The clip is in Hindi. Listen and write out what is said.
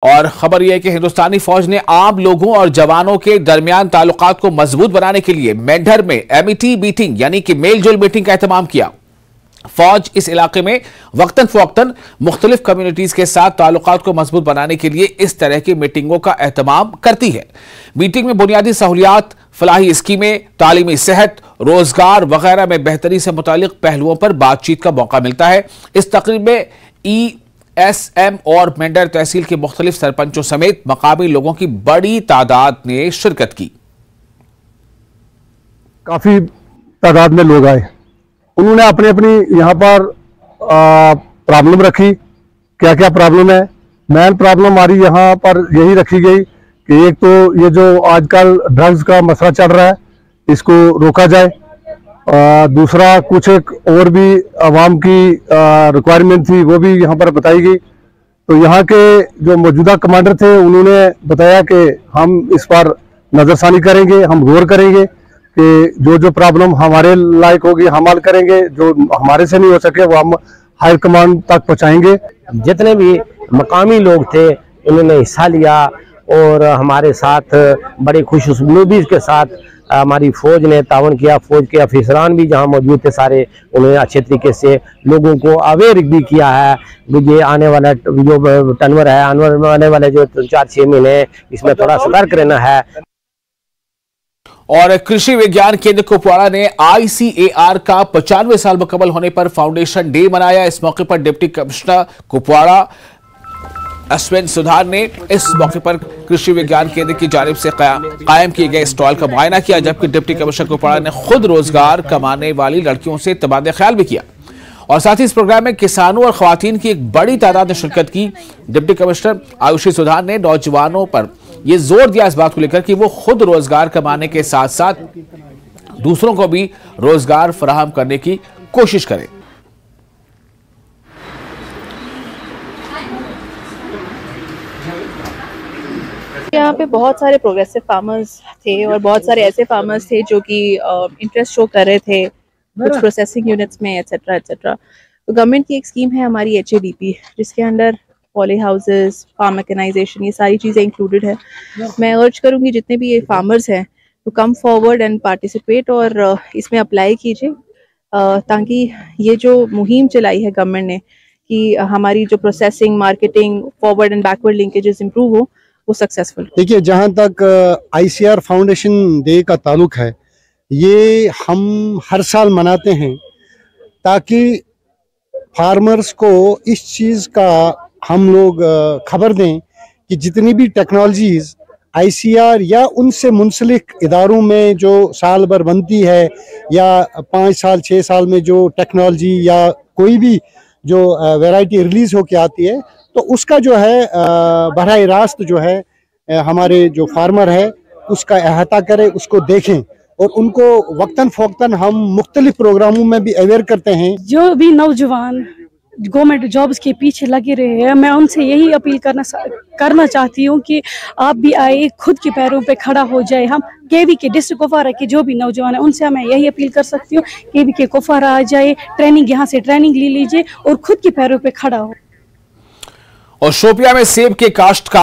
और खबर यह है कि हिंदुस्तानी फौज ने आम लोगों और जवानों के दरमियान ताल्लुकात को मजबूत बनाने के लिए मेंढर में एमईटी मीटिंग यानी कि मेलजोल मीटिंग का एहतमाम किया। फौज इस इलाके में वक्तन फवक्तन मुख्तलिफ कम्युनिटीज के साथ ताल्लुकात को मजबूत बनाने के लिए इस तरह की मीटिंगों का एहतमाम करती है। मीटिंग में बुनियादी सहूलियात, फलाही स्कीमें, तालीमी सेहत, रोजगार वगैरह में बेहतरी से मुतालिक पहलुओं पर बातचीत का मौका मिलता है। इस तकरीब में ESM और मेंढर तहसील के मुख्तलिफ सरपंचों समेत मकामी लोगों की बड़ी तादाद ने शिरकत की। काफी तादाद में लोग आए, उन्होंने अपनी अपनी यहाँ पर प्रॉब्लम रखी। क्या क्या प्रॉब्लम है? मेन प्रॉब्लम हमारी यहाँ पर यही रखी गई कि एक तो ये जो आजकल ड्रग्स का मसला चल रहा है, इसको रोका जाए। दूसरा कुछ एक और भी आवाम की रिक्वायरमेंट थी, वो भी यहाँ पर बताई गई। तो यहाँ के जो मौजूदा कमांडर थे, उन्होंने बताया कि हम इस पर नज़रसानी करेंगे, हम गौर करेंगे कि जो प्रॉब्लम हमारे लायक होगी हम हल करेंगे, जो हमारे से नहीं हो सके वो हम हायर कमांड तक पहुँचाएंगे। जितने भी मकामी लोग थे उन्होंने हिस्सा लिया और हमारे साथ बड़ी खुशनुदी के साथ हमारी फौज ने तावन किया। फौज के अफसरान भी जहां मौजूद थे सारे, उन्होंने अच्छे तरीके से लोगों को अवेयर भी किया है। ये आने वाला जो टनवर है, आने वाले जो 4-6 महीने, इसमें थोड़ा सतर्क रहना है। और कृषि विज्ञान केंद्र कुपवाड़ा ने ICAR का 95 साल मुकम्मल होने पर फाउंडेशन डे मनाया। इस मौके पर डिप्टी कमिश्नर कुपवाड़ा अश्विन सुधार ने इस मौके पर कृषि विज्ञान केंद्र की जानिब से कायम किए गए स्टॉल का मुआयना किया, जबकि डिप्टी कमिश्नर कुपवाड़ा ने खुद रोजगार कमाने वाली लड़कियों से तबादला ख्याल भी किया। और साथ ही इस प्रोग्राम में किसानों और खवातीन की एक बड़ी तादाद ने शिरकत की। डिप्टी कमिश्नर आयुषी सुधार ने नौजवानों पर यह जोर दिया इस बात को लेकर कि वो खुद रोजगार कमाने के साथ साथ दूसरों को भी रोजगार फराहम करने की कोशिश करें। यहाँ पे बहुत सारे प्रोग्रेसिव फार्मर्स थे और बहुत सारे ऐसे फार्मर्स थे जो कि इंटरेस्ट शो कर रहे थे कुछ प्रोसेसिंग यूनिट्स में एटसेट्रा एटसेट्रा। तो गवर्नमेंट की एक स्कीम है हमारी HADP, जिसके अंदर पॉली हाउसेस, फार्म मैकेनाइजेशन, ये सारी चीज़ें इंक्लूडेड है। मैं अर्ज करूँगी जितने भी ये फार्मर्स हैं तो कम फॉरवर्ड एंड पार्टिसिपेट और इसमें अप्लाई कीजिए, ताकि ये जो मुहिम चलाई है गवर्नमेंट ने कि हमारी जो processing, marketing, forward and backward linkages improve हो, वो सक्सेसफुल। देखिए, जहाँ तक ICAR फाउंडेशन डे का ताल्लुक है, ये हम हर साल मनाते हैं ताकि फार्मर्स को इस चीज़ का हम लोग खबर दें कि जितनी भी टेक्नोलॉजीज ICAR या उनसे मुंसलिक इदारों में जो साल भर बनती है या 5 साल 6 साल में जो टेक्नोलॉजी या कोई भी जो वैरायटी रिलीज होके आती है, तो उसका जो है बराह रास्त जो है हमारे जो फार्मर है उसका अहाता करें, उसको देखें और उनको वक्तन फ़ौक्तन हम मुख्तलिफ प्रोग्रामों में भी अवेयर करते हैं। जो भी नौजवान गवर्नमेंट जॉब्स के पीछे लगे रहे हैं, मैं उनसे यही अपील करना चाहती हूँ कि आप भी आए, खुद के पैरों पे खड़ा हो जाए। हम KV के डिस्ट्रिक्ट कुपवाड़ा के जो भी नौजवान है उनसे मैं यही अपील कर सकती हूँ, KV के कुपवाड़ा आ जाए, ट्रेनिंग यहाँ से ट्रेनिंग ले लीजिए और खुद के पैरों पे खड़ा हो। और शोपियां में सेब के काश्तकार